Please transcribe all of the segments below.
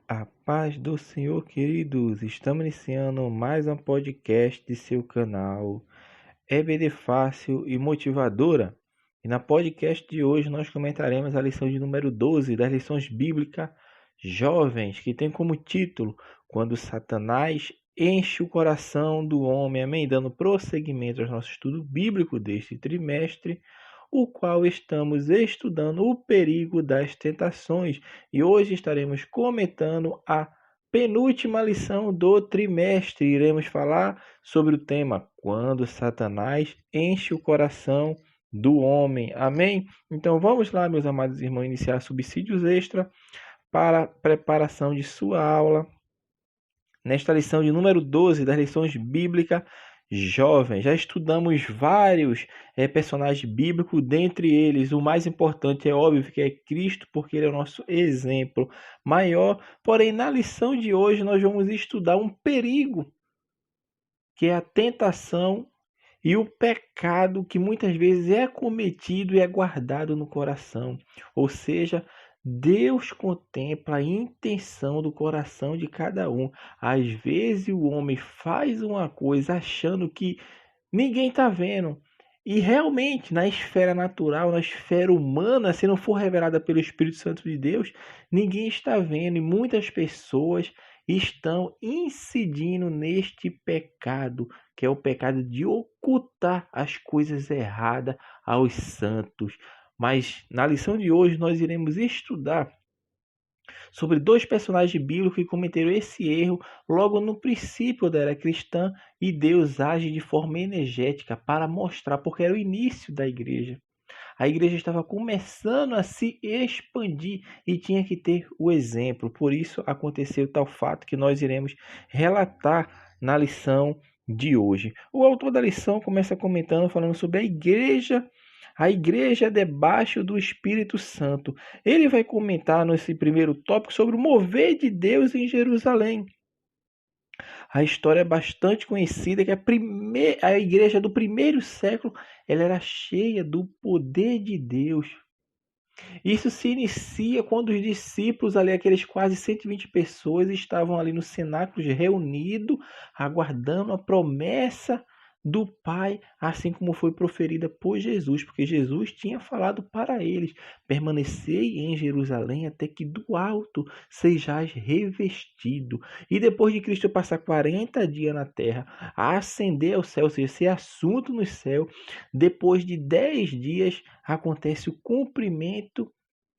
A paz do Senhor, queridos. Estamos iniciando mais um podcast de seu canal EBD Fácil e Motivadora. E na podcast de hoje nós comentaremos a lição de número 12 das lições bíblicas jovens, que tem como título Quando Satanás enche o coração do homem. Amém? Dando prosseguimento ao nosso estudo bíblico deste trimestre, o qual estamos estudando o perigo das tentações. E hoje estaremos comentando a penúltima lição do trimestre. Iremos falar sobre o tema Quando Satanás enche o coração do homem. Amém? Então vamos lá, meus amados irmãos, iniciar subsídios extra para a preparação de sua aula nesta lição de número 12 das lições bíblicas jovens. Já estudamos vários personagens bíblicos, dentre eles o mais importante é óbvio que é Cristo, porque ele é o nosso exemplo maior. Porém, na lição de hoje nós vamos estudar um perigo, que é a tentação e o pecado que muitas vezes é cometido e é guardado no coração. Ou seja, Deus contempla a intenção do coração de cada um. Às vezes o homem faz uma coisa achando que ninguém está vendo. E realmente, na esfera natural, na esfera humana, se não for revelada pelo Espírito Santo de Deus, ninguém está vendo. E muitas pessoas estão incidindo neste pecado, que é o pecado de ocultar as coisas erradas aos santos. Mas na lição de hoje nós iremos estudar sobre dois personagens bíblicos que cometeram esse erro logo no princípio da era cristã, e Deus age de forma energética para mostrar, porque era o início da igreja. A igreja estava começando a se expandir e tinha que ter o exemplo. Por isso aconteceu tal fato que nós iremos relatar na lição de hoje. O autor da lição começa comentando, falando sobre a igreja debaixo do Espírito Santo. Ele vai comentar nesse primeiro tópico sobre o mover de Deus em Jerusalém. A história é bastante conhecida, que a igreja do primeiro século ela era cheia do poder de Deus. Isso se inicia quando os discípulos, ali, aqueles quase 120 pessoas, estavam ali no cenáculo reunidos, aguardando a promessa do Pai, assim como foi proferida por Jesus, porque Jesus tinha falado para eles: permanecei em Jerusalém até que do alto sejais revestido. E depois de Cristo passar 40 dias na terra, ascender ao céu, ou seja, ser assunto no céu, depois de 10 dias acontece o cumprimento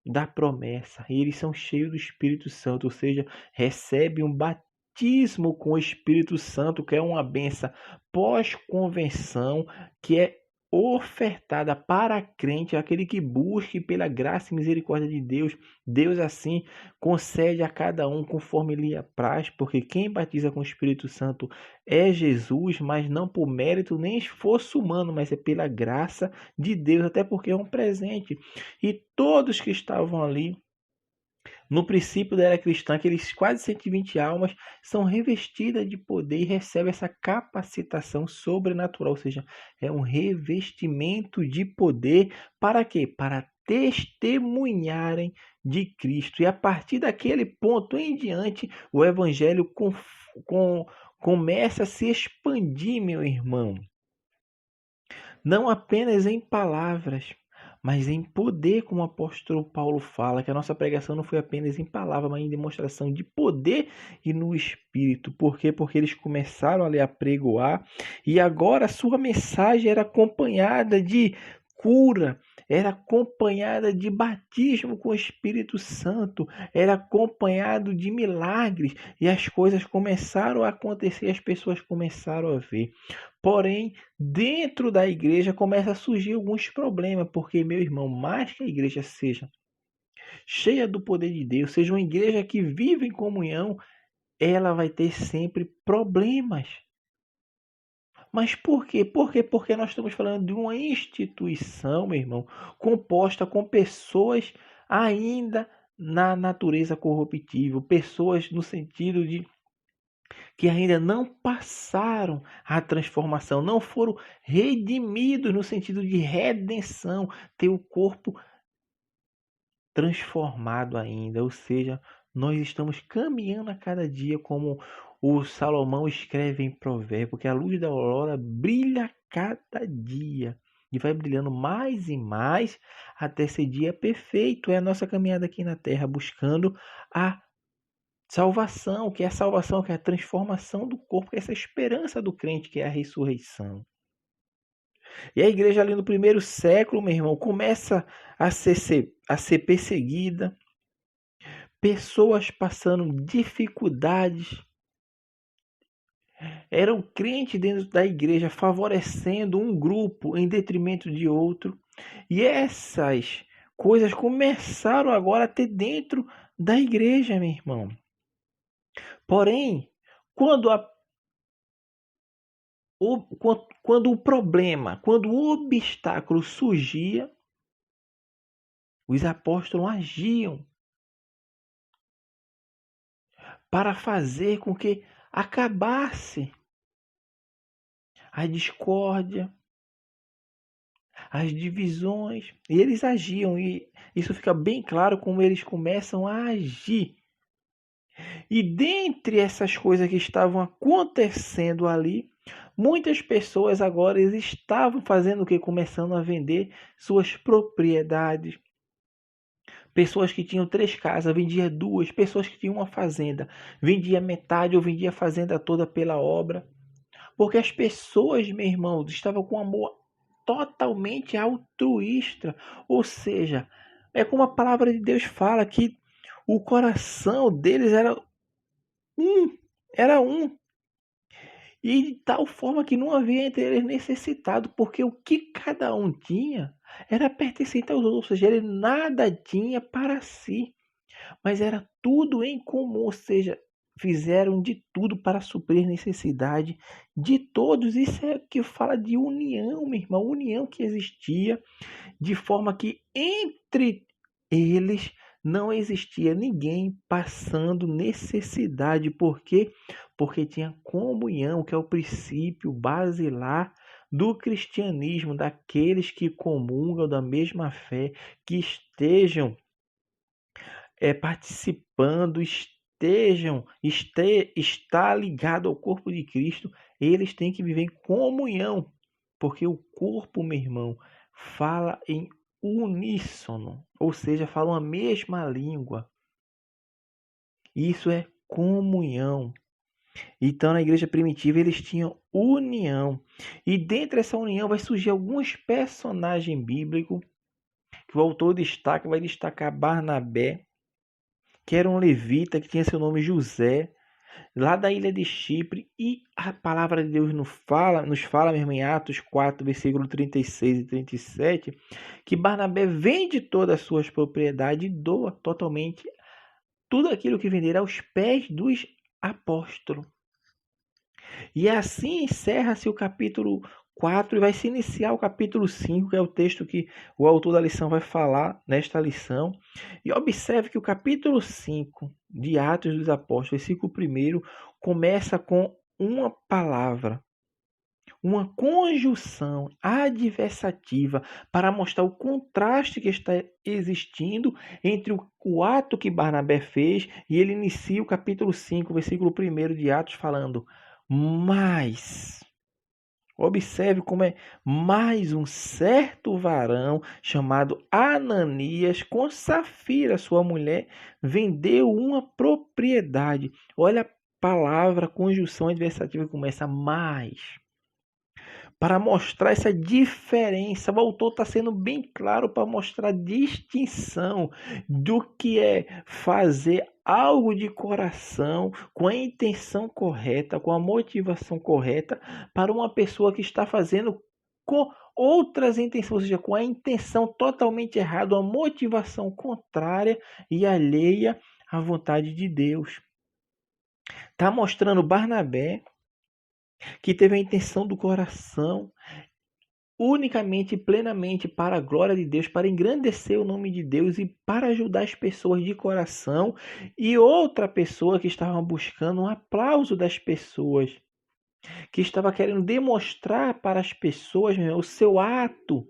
da promessa. E eles são cheios do Espírito Santo, ou seja, recebem um batismo com o Espírito Santo, que é uma benção pós-convenção, que é ofertada para crente, aquele que busque pela graça e misericórdia de Deus. Deus assim concede a cada um conforme lhe apraz, porque quem batiza com o Espírito Santo é Jesus, mas não por mérito nem esforço humano, mas é pela graça de Deus, até porque é um presente. E todos que estavam ali no princípio da era cristã, aqueles quase 120 almas são revestidas de poder e recebem essa capacitação sobrenatural, ou seja, é um revestimento de poder para quê? Para testemunharem de Cristo. E a partir daquele ponto em diante, o evangelho começa a se expandir, meu irmão. Não apenas em palavras, mas em poder, como o apóstolo Paulo fala, que a nossa pregação não foi apenas em palavra, mas em demonstração de poder e no Espírito. Por quê? Porque eles começaram ali a pregoar e agora a sua mensagem era acompanhada de cura, era acompanhada de batismo com o Espírito Santo, era acompanhado de milagres, e as coisas começaram a acontecer, as pessoas começaram a ver. Porém, dentro da igreja começa a surgir alguns problemas, porque, meu irmão, mais que a igreja seja cheia do poder de Deus, seja uma igreja que vive em comunhão, ela vai ter sempre problemas. Mas por quê? Porque nós estamos falando de uma instituição, meu irmão, composta com pessoas ainda na natureza corruptível, pessoas no sentido de que ainda não passaram a transformação, não foram redimidos no sentido de redenção, ter o corpo transformado ainda, ou seja, Nós estamos caminhando a cada dia, como o Salomão escreve em Provérbio, que a luz da aurora brilha a cada dia e vai brilhando mais e mais até esse dia perfeito. É a nossa caminhada aqui na Terra, buscando a salvação, que é a salvação, que é a transformação do corpo, que é essa esperança do crente, que é a ressurreição. E a igreja ali no primeiro século, meu irmão, começa a ser perseguida, pessoas passando dificuldades, eram crentes dentro da igreja favorecendo um grupo em detrimento de outro, e essas coisas começaram agora a ter dentro da igreja, meu irmão. Porém, quando o problema, quando o obstáculo surgia, os apóstolos agiam para fazer com que acabasse a discórdia, as divisões. E eles agiam, e isso fica bem claro como eles começam a agir. E dentre essas coisas que estavam acontecendo ali, muitas pessoas agora eles estavam fazendo o que? Começando a vender suas propriedades. Pessoas que tinham 3 casas, vendia 2. Pessoas que tinham uma fazenda, vendia metade ou vendia a fazenda toda pela obra. Porque as pessoas, meu irmão, estavam com amor totalmente altruísta. Ou seja, é como a palavra de Deus fala, que o coração deles era um. E de tal forma que não havia entre eles necessitado, porque o que cada um tinha era pertencente aos outros, ou seja, ele nada tinha para si, mas era tudo em comum, ou seja, fizeram de tudo para suprir a necessidade de todos. Isso é que fala de união, meu irmão, união que existia, de forma que entre eles não existia ninguém passando necessidade. Por quê? Porque tinha comunhão, que é o princípio basilar do cristianismo, daqueles que comungam da mesma fé, que estejam participando, está ligado ao corpo de Cristo. Eles têm que viver em comunhão, porque o corpo, meu irmão, fala em uníssono, ou seja, falam a mesma língua. Isso é comunhão. Então, na igreja primitiva, eles tinham união. E dentro dessa união vai surgir alguns personagens bíblicos que o autor destaca, vai destacar Barnabé, que era um levita, que tinha seu nome José, lá da ilha de Chipre. E a palavra de Deus nos fala mesmo em Atos 4, versículo 36 e 37, que Barnabé vende todas as suas propriedades e doa totalmente tudo aquilo que vender aos pés dos apóstolos. E assim encerra-se o capítulo 4 e vai se iniciar o capítulo 5, que é o texto que o autor da lição vai falar nesta lição. E observe que o capítulo 5 de Atos dos Apóstolos, versículo 1, começa com uma palavra, uma conjunção adversativa para mostrar o contraste que está existindo entre o ato que Barnabé fez, e ele inicia o capítulo 5, versículo 1 de Atos falando: mas, observe como é, mais um certo varão chamado Ananias, com Safira, sua mulher, vendeu uma propriedade. Olha a palavra, a conjunção adversativa que começa mais. Para mostrar essa diferença, o autor está sendo bem claro para mostrar a distinção do que é fazer algo de coração, com a intenção correta, com a motivação correta, para uma pessoa que está fazendo com outras intenções, ou seja, com a intenção totalmente errada, uma motivação contrária e alheia à vontade de Deus. Está mostrando Barnabé, que teve a intenção do coração unicamente e plenamente para a glória de Deus, para engrandecer o nome de Deus e para ajudar as pessoas de coração, e outra pessoa que estava buscando um aplauso das pessoas, que estava querendo demonstrar para as pessoas o seu ato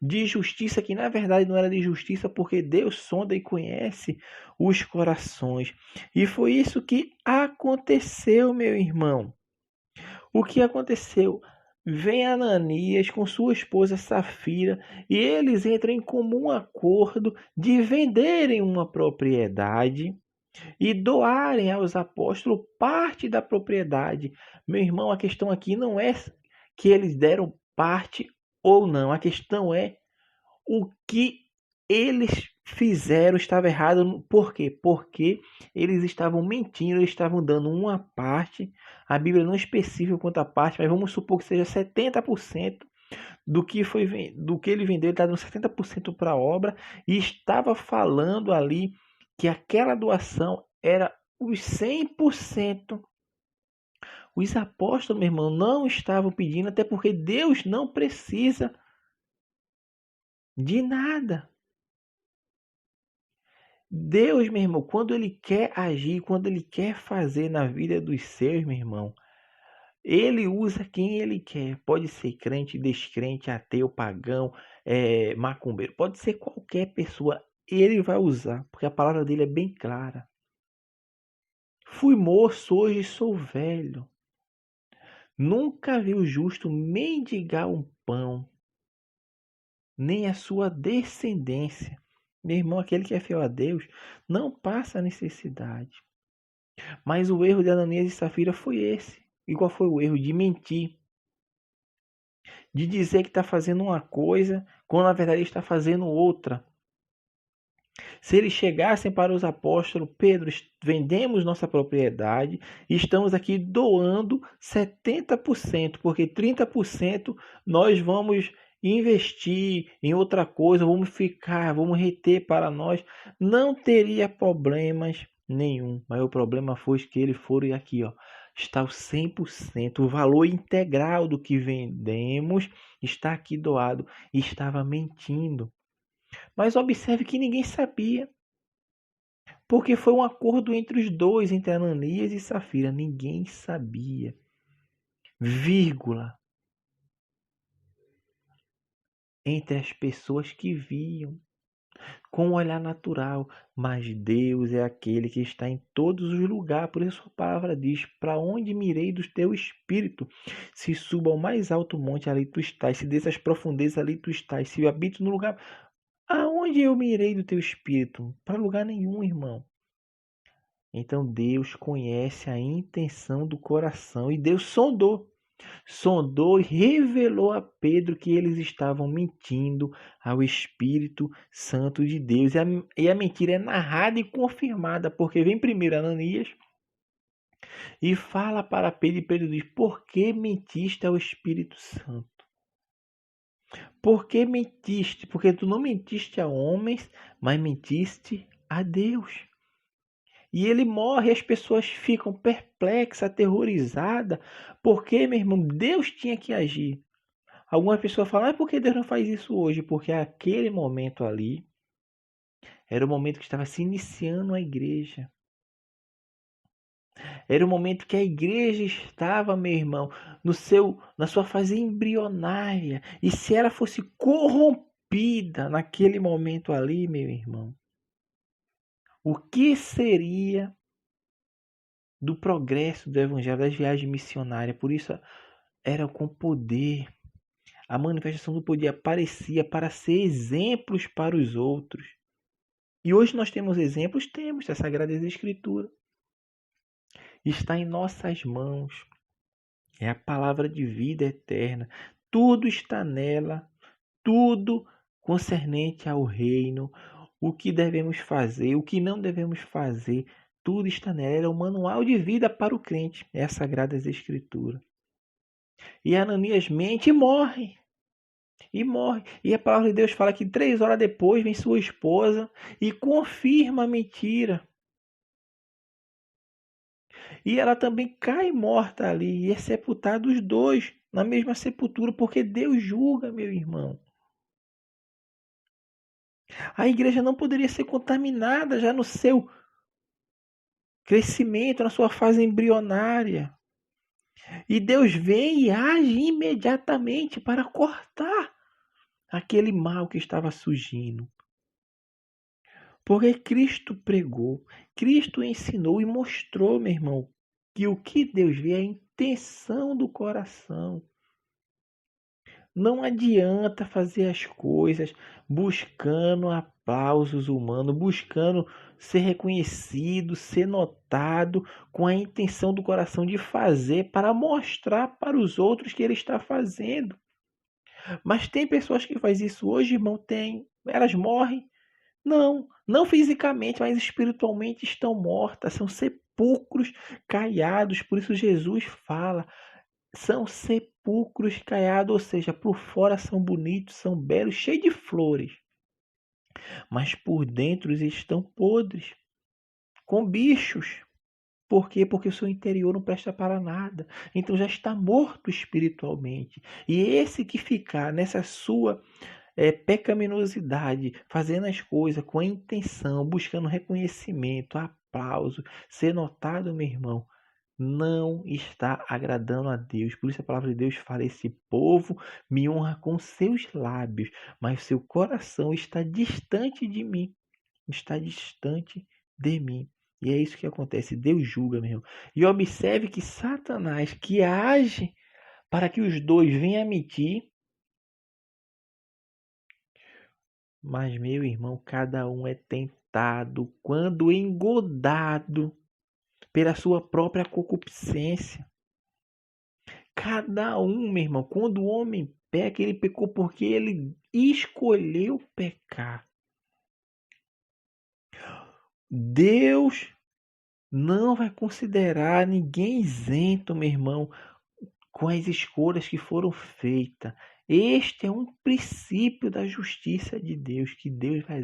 de justiça, que na verdade não era de justiça, porque Deus sonda e conhece os corações. E foi isso que aconteceu, meu irmão. O que aconteceu? Vem Ananias com sua esposa Safira e eles entram em comum acordo de venderem uma propriedade e doarem aos apóstolos parte da propriedade. Meu irmão, a questão aqui não é que eles deram parte ou não, a questão é o que eles fizeram estava errado. Por quê? Porque eles estavam mentindo, eles estavam dando uma parte. A Bíblia não especifica quanto a parte, mas vamos supor que seja 70% do que ele vendeu. Ele está dando 70% para a obra e estava falando ali que aquela doação era os 100%. Os apóstolos, meu irmão, não estavam pedindo, até porque Deus não precisa de nada. Deus, meu irmão, quando Ele quer agir, quando Ele quer fazer na vida dos seus, meu irmão, Ele usa quem Ele quer. Pode ser crente, descrente, ateu, pagão, macumbeiro. Pode ser qualquer pessoa. Ele vai usar, porque a palavra dele é bem clara. Fui moço, hoje sou velho. Nunca vi o justo mendigar um pão, nem a sua descendência. Meu irmão, aquele que é fiel a Deus, não passa necessidade. Mas o erro de Ananias e Safira foi esse. E qual foi o erro? De mentir. De dizer que está fazendo uma coisa, quando na verdade está fazendo outra. Se eles chegassem para os apóstolos, Pedro, vendemos nossa propriedade e estamos aqui doando 70%, porque 30% nós vamos investir em outra coisa, vamos reter para nós, não teria problemas nenhum. Mas o problema foi que eles foram aqui, ó, está o 100%, o valor integral do que vendemos está aqui doado, e estava mentindo. Mas observe que ninguém sabia, porque foi um acordo entre os dois, entre Ananias e Safira. Ninguém sabia, vírgula, entre as pessoas que viam com o olhar natural, mas Deus é aquele que está em todos os lugares. Por isso a palavra diz: para onde mirei do teu espírito? Se suba ao mais alto monte, ali tu estás. Se desça as profundezas, ali tu estás. Se eu habito no lugar, aonde eu mirei do teu espírito? Para lugar nenhum, irmão. Então Deus conhece a intenção do coração e Deus sondou e revelou a Pedro que eles estavam mentindo ao Espírito Santo de Deus. E a mentira é narrada e confirmada, porque vem primeiro Ananias e fala para Pedro, e Pedro diz: por que mentiste ao Espírito Santo? Por que mentiste? Porque tu não mentiste a homens, mas mentiste a Deus. E ele morre e as pessoas ficam perplexas, aterrorizadas, porque, meu irmão, Deus tinha que agir. Algumas pessoas falam: mas por que Deus não faz isso hoje? Porque aquele momento ali era o momento que estava se iniciando a igreja. Era o momento que a igreja estava, meu irmão, na sua fase embrionária. E se ela fosse corrompida naquele momento ali, meu irmão, o que seria do progresso do evangelho, das viagens missionárias? Por isso era com poder. A manifestação do poder aparecia para ser exemplos para os outros. E hoje nós temos exemplos, temos a Sagrada Escritura. Está em nossas mãos. É a palavra de vida eterna. Tudo está nela, tudo concernente ao reino, o que devemos fazer, o que não devemos fazer, tudo está nela. É o manual de vida para o crente, é a Sagrada Escritura. E Ananias mente e morre. E morre. E a palavra de Deus fala que 3 horas depois vem sua esposa e confirma a mentira. E ela também cai morta ali e é sepultada os dois na mesma sepultura, porque Deus julga, meu irmão. A igreja não poderia ser contaminada já no seu crescimento, na sua fase embrionária. E Deus vem e age imediatamente para cortar aquele mal que estava surgindo. Porque Cristo pregou, Cristo ensinou e mostrou, meu irmão, que o que Deus vê é a intenção do coração. Não adianta fazer as coisas buscando aplausos humanos, buscando ser reconhecido, ser notado, com a intenção do coração de fazer para mostrar para os outros que ele está fazendo. Mas tem pessoas que fazem isso hoje, irmão, tem. Elas morrem. Não fisicamente, mas espiritualmente estão mortas, são sepulcros caiados. Por isso Jesus fala, são sepulcros caiados, ou seja, por fora são bonitos, são belos, cheios de flores, mas por dentro estão podres, com bichos. Por quê? Porque o seu interior não presta para nada. Então já está morto espiritualmente. E esse que ficar nessa sua pecaminosidade, fazendo as coisas com a intenção, buscando reconhecimento, aplauso, ser notado, meu irmão, não está agradando a Deus. Por isso a palavra de Deus fala: esse povo me honra com seus lábios, mas seu coração está distante de mim, está distante de mim. E é isso que acontece, Deus julga, meu irmão. E observe que Satanás, que age para que os dois venham a mentir, mas, meu irmão, cada um é tentado quando engodado pela sua própria concupiscência. Cada um, meu irmão, quando o homem peca, ele pecou porque ele escolheu pecar. Deus não vai considerar ninguém isento, meu irmão, com as escolhas que foram feitas. Este é um princípio da justiça de Deus, que Deus vai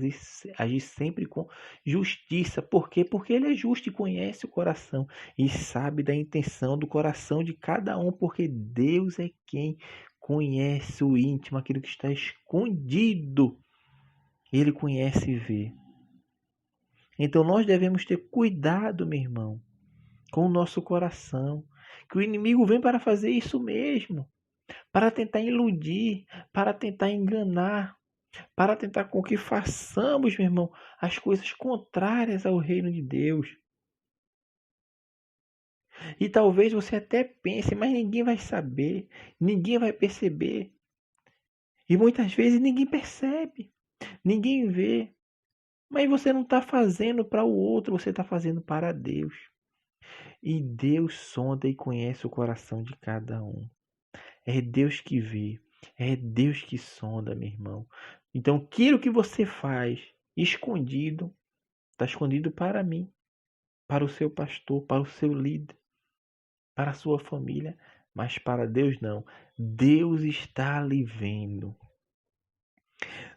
agir sempre com justiça. Por quê? Porque Ele é justo e conhece o coração e sabe da intenção do coração de cada um, porque Deus é quem conhece o íntimo, aquilo que está escondido. Ele conhece e vê. Então nós devemos ter cuidado, meu irmão, com o nosso coração, que o inimigo vem para fazer isso mesmo, para tentar iludir, para tentar enganar, para tentar com que façamos, meu irmão, as coisas contrárias ao reino de Deus. E talvez você até pense, mas ninguém vai saber, ninguém vai perceber. E muitas vezes ninguém percebe, ninguém vê. Mas você não está fazendo para o outro, você está fazendo para Deus. E Deus sonda e conhece o coração de cada um. É Deus que vê, é Deus que sonda, meu irmão. Então, aquilo que você faz escondido, está escondido para mim, para o seu pastor, para o seu líder, para a sua família, mas para Deus não. Deus está lhe vendo.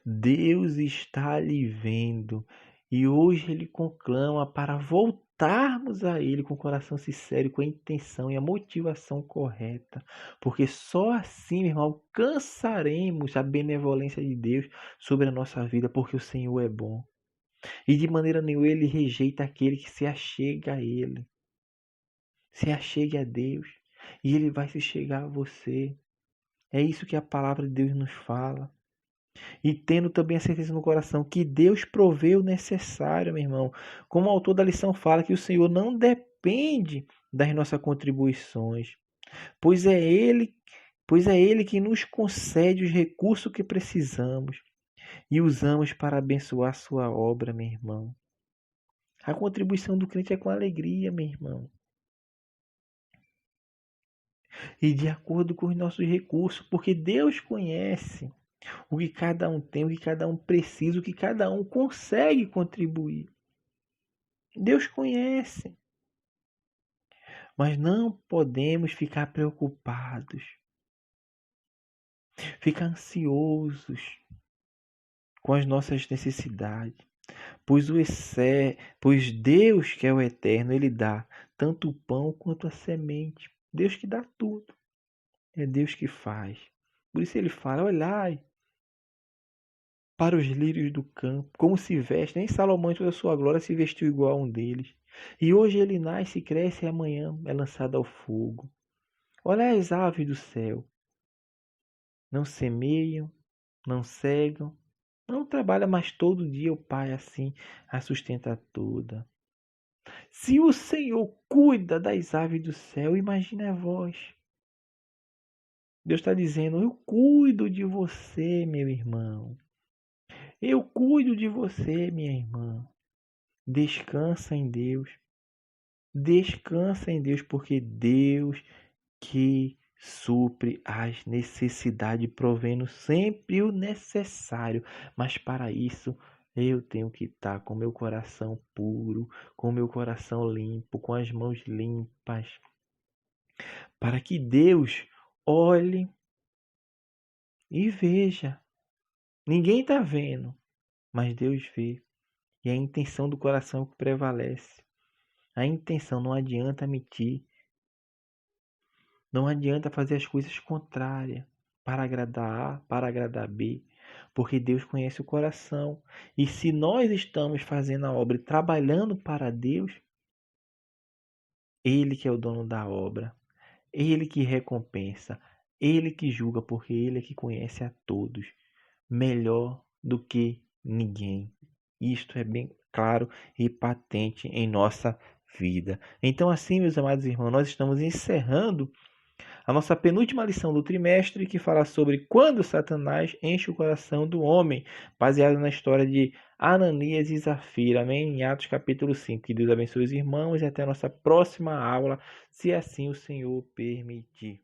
Deus está lhe vendo. E hoje Ele conclama para voltarmos a Ele com o coração sincero, com a intenção e a motivação correta. Porque só assim, meu irmão, alcançaremos a benevolência de Deus sobre a nossa vida, porque o Senhor é bom. E de maneira nenhuma Ele rejeita aquele que se achega a Ele. Se achegue a Deus e Ele vai se chegar a você. É isso que a palavra de Deus nos fala. E tendo também a certeza no coração que Deus provê o necessário, meu irmão. Como o autor da lição fala, que o Senhor não depende das nossas contribuições, pois é Ele que nos concede os recursos que precisamos e usamos para abençoar sua obra, meu irmão. A contribuição do crente é com alegria, meu irmão. E de acordo com os nossos recursos, porque Deus conhece o que cada um tem, o que cada um precisa, o que cada um consegue contribuir. Deus conhece. Mas não podemos ficar preocupados, ficar ansiosos com as nossas necessidades. Pois Deus, que é o eterno, Ele dá tanto o pão quanto a semente. Deus que dá tudo. É Deus que faz. Por isso Ele fala: olhai para os lírios do campo, como se veste. Nem Salomão, em toda a sua glória, se vestiu igual a um deles. E hoje ele nasce, cresce e amanhã é lançado ao fogo. Olha as aves do céu. Não semeiam, não cegam, não trabalha, mas todo dia o Pai assim a sustenta toda. Se o Senhor cuida das aves do céu, imagina vós. Deus está dizendo: eu cuido de você, meu irmão. Eu cuido de você, minha irmã. Descansa em Deus. Descansa em Deus, porque Deus que supre as necessidades, provendo sempre o necessário. Mas para isso, eu tenho que estar com meu coração puro, com meu coração limpo, com as mãos limpas, para que Deus olhe e veja. Ninguém está vendo, mas Deus vê. E a intenção do coração é o que prevalece. A intenção, não adianta mentir. Não adianta fazer as coisas contrárias para agradar A, para agradar B, porque Deus conhece o coração. E se nós estamos fazendo a obra e trabalhando para Deus, Ele que é o dono da obra, Ele que recompensa, Ele que julga, porque Ele é que conhece a todos melhor do que ninguém. Isto é bem claro e patente em nossa vida. Então, assim, meus amados irmãos, nós estamos encerrando a nossa penúltima lição do trimestre, que fala sobre quando Satanás enche o coração do homem, baseado na história de Ananias e Zafira. Amém? Em Atos capítulo 5. Que Deus abençoe os irmãos e até a nossa próxima aula, se assim o Senhor permitir.